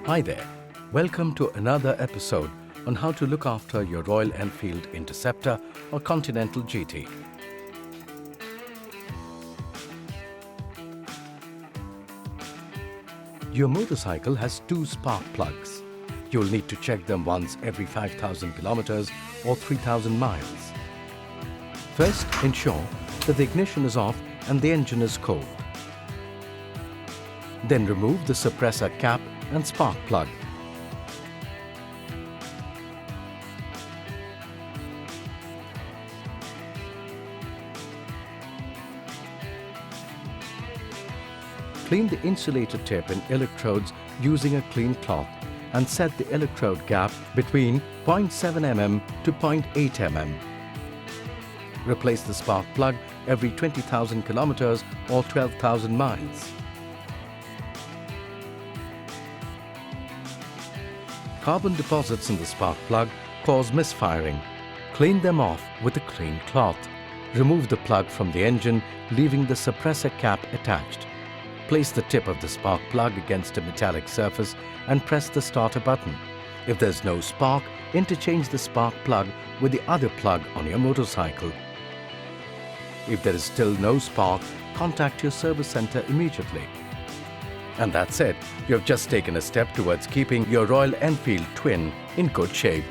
Hi there. Welcome to another episode on how to look after your Royal Enfield Interceptor or Continental GT. Your motorcycle has two spark plugs. You'll need to check them once every 5,000 kilometers or 3,000 miles. First, ensure that the ignition is off and the engine is cold. Then remove the suppressor cap and spark plug. Clean the insulator tip and electrodes using a clean cloth and set the electrode gap between 0.7 mm to 0.8 mm. Replace the spark plug every 20,000 kilometers or 12,000 miles. Carbon deposits in the spark plug cause misfiring. Clean them off with a clean cloth. Remove the plug from the engine, leaving the suppressor cap attached. Place the tip of the spark plug against a metallic surface and press the starter button. If there's no spark, interchange the spark plug with the other plug on your motorcycle. If there is still no spark, contact your service center immediately. And that's it. You've just taken a step towards keeping your Royal Enfield Twin in good shape.